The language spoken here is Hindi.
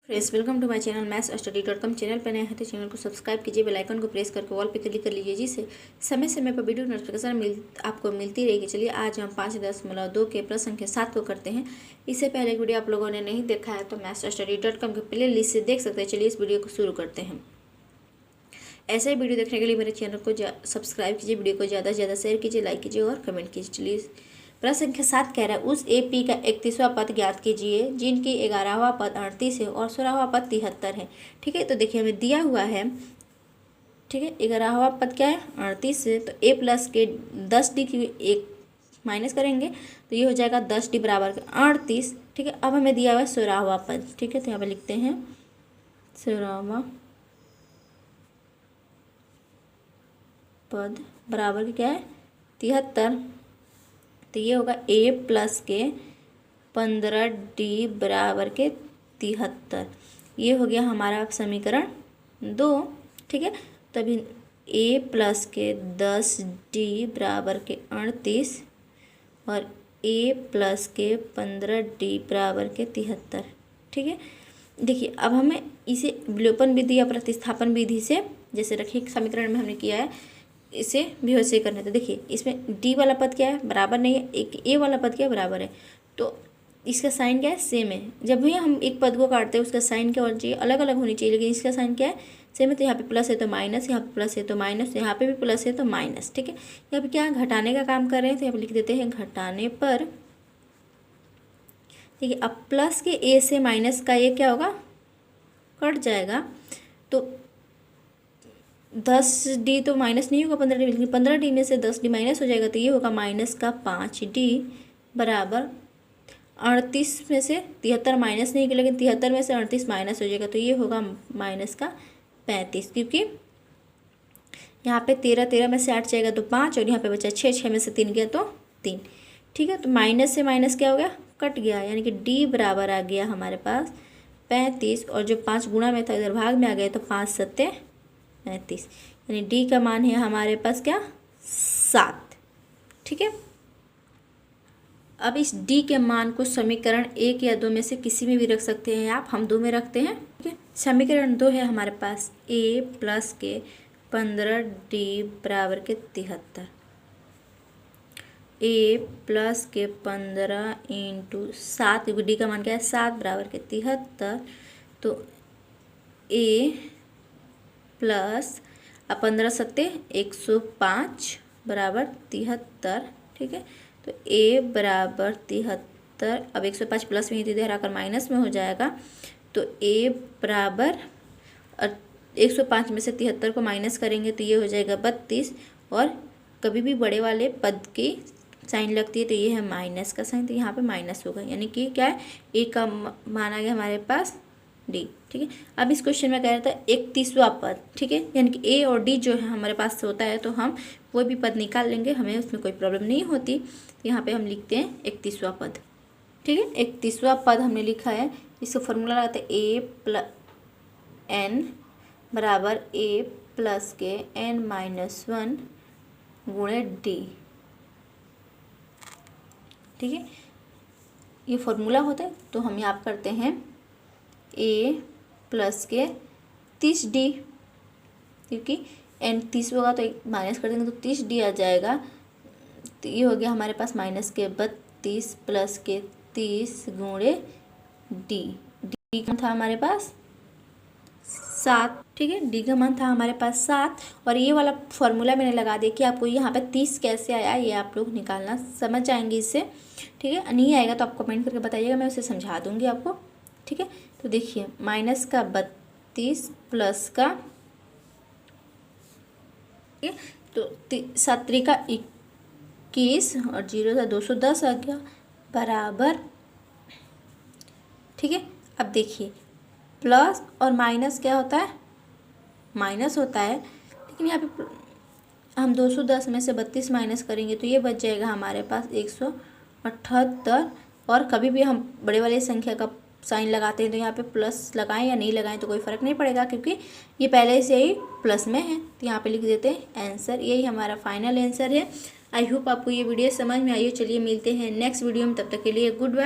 Friends, welcome to my channel mathsstudy.com। Channel पर नए हैं तो चैनल को सब्सक्राइब कीजिए, बेल आइकन को प्रेस करके ऑल पे क्लिक कर लीजिए, जिससे समय समय पर वीडियो नोटिफिकेशन आपको मिलती रहेगी। चलिए आज हम 5.2 के प्रश्न संख्या 7 को करते हैं। इससे पहले एक वीडियो आप लोगों ने नहीं देखा है तो mathsstudy.com के प्ले लिस्ट से देख सकते हैं। चलिए इस वीडियो को शुरू करते हैं। ऐसे ही वीडियो देखने के लिए मेरे चैनल को सब्सक्राइब कीजिए, वीडियो को ज़्यादा से ज़्यादा शेयर कीजिए, लाइक कीजिए और कमेंट कीजिए। चलिए प्रश्न संख्या 7 कह रहा है, उस AP का 31वां पद ज्ञात कीजिए जिनकी 11वां पद 38 है और 16वां पद 73 है। ठीक है, तो देखिए हमें दिया हुआ है, ठीक है, 11वां पद क्या है 38 है, तो A प्लस के 10D की एक माइनस करेंगे तो ये हो जाएगा 10D बराबर 38। ठीक है, अब हमें दिया हुआ है 16वां पद। ठीक है, तो यहाँ पर लिखते हैं 16वां पद बराबर क्या है 73। तो ये होगा A प्लस के 15D बराबर के 73। ये हो गया हमारा समीकरण 2। ठीक है, तभी A प्लस के 10D बराबर के 38 और A प्लस के 15D बराबर के 73। ठीक है, देखिए अब हमें इसे विलोपन विधि या प्रतिस्थापन विधि से जैसे रखिए समीकरण में हमने किया है, इसे भी वैसे करना है। तो देखिए इसमें D वाला पद क्या है बराबर नहीं है, एक A वाला पद क्या है बराबर है, तो इसका साइन क्या है सेम है। जब भी हम एक पद को काटते हैं उसका साइन क्या होना चाहिए, अलग अलग होनी चाहिए, लेकिन इसका साइन क्या है सेम है। तो यहाँ पे प्लस है तो माइनस, यहाँ पे प्लस है तो माइनस, यहाँ पे भी प्लस है तो माइनस। ठीक है, यहाँ पे क्या घटाने का काम कर रहे हैं तो यहाँ पे लिख देते हैं घटाने पर। ठीक है, अब प्लस के A से माइनस का ये क्या होगा कट जाएगा, तो 10D तो माइनस नहीं होगा 15D, लेकिन 15D में से 10D माइनस हो जाएगा तो ये होगा माइनस का 5D बराबर 38 में से 73 माइनस नहीं किया, लेकिन 73 में से 38 माइनस हो जाएगा तो ये होगा माइनस का 35, क्योंकि यहाँ पे 13 में से 8 जाएगा तो 5 और यहाँ पे बचा 6 में से 3 गया तो 3। ठीक है, तो माइनस से माइनस क्या हो गया कट गया, यानी कि D बराबर आ गया हमारे पास 35 और जो 5 गुणा में था इधर भाग में आ गया तो 5 सत्ते 35, यानी D का मान है हमारे पास क्या 7। ठीक है, अब इस D के मान को समीकरण 1 या 2 में से किसी में भी रख सकते हैं आप, हम 2 में रखते हैं। ठीक है, समीकरण 2 है हमारे पास A प्लस के 15D बराबर के 73। A प्लस के 15 इंटू 7, क्योंकि D का मान क्या है 7 बराबर के 73। तो A प्लस 15 सत्ते 105 बराबर 73। ठीक है, तो A बराबर 73, अब 105 प्लस में इधर आकर माइनस में हो जाएगा, तो A बराबर 105 में से 73 को माइनस करेंगे तो ये हो जाएगा 32। और कभी भी बड़े वाले पद की साइन लगती है तो ये है माइनस का साइन, तो यहाँ पे माइनस होगा, यानी कि क्या है A का मान आ गया हमारे पास D। ठीक है, अब इस क्वेश्चन में कह रहा था 31वां पद। ठीक है, यानी कि A और D जो है हमारे पास होता है तो हम कोई भी पद निकाल लेंगे, हमें उसमें कोई प्रॉब्लम नहीं होती। तो यहाँ पे हम लिखते हैं 31वां पद। ठीक है, 31वां पद हमने लिखा है, इसका फॉर्मूला लगाते हैं A प्लस N बराबर A प्लस के N-1 गुणे D। ठीक है, ये फॉर्मूला होता है, तो हम यहाँ करते हैं A प्लस के 30D, क्योंकि N 30 होगा तो माइनस कर देंगे तो 30D आ जाएगा। तो ये हो गया हमारे पास माइनस के 32 प्लस के 30 गुणे D। D का था हमारे पास 7। ठीक है, D का मान था हमारे पास 7, और ये वाला फॉर्मूला मैंने लगा दिया कि आपको यहाँ पे 30 कैसे आया ये आप लोग निकालना समझ जाएंगे इससे। ठीक है, नहीं आएगा तो आप कमेंट करके बताइएगा, मैं उसे समझा दूँगी आपको। ठीक है, तो देखिए माइनस का 32 प्लस का, ठीक है, तो 7 का 21 और 0 था 210 आ गया बराबर। ठीक है, अब देखिए प्लस और माइनस क्या होता है माइनस होता है, लेकिन यहाँ पे हम 210 में से 32 माइनस करेंगे तो ये बच जाएगा हमारे पास 178। और कभी भी हम बड़े वाले संख्या का साइन लगाते हैं तो यहाँ पे प्लस लगाएं या नहीं लगाएं तो कोई फ़र्क नहीं पड़ेगा, क्योंकि ये पहले से ही प्लस में है। तो यहाँ पे लिख देते हैं आंसर, यही हमारा फाइनल आंसर है। आई होप आपको ये वीडियो समझ में आई हो। चलिए मिलते हैं नेक्स्ट वीडियो में, तब तक के लिए गुड बाय।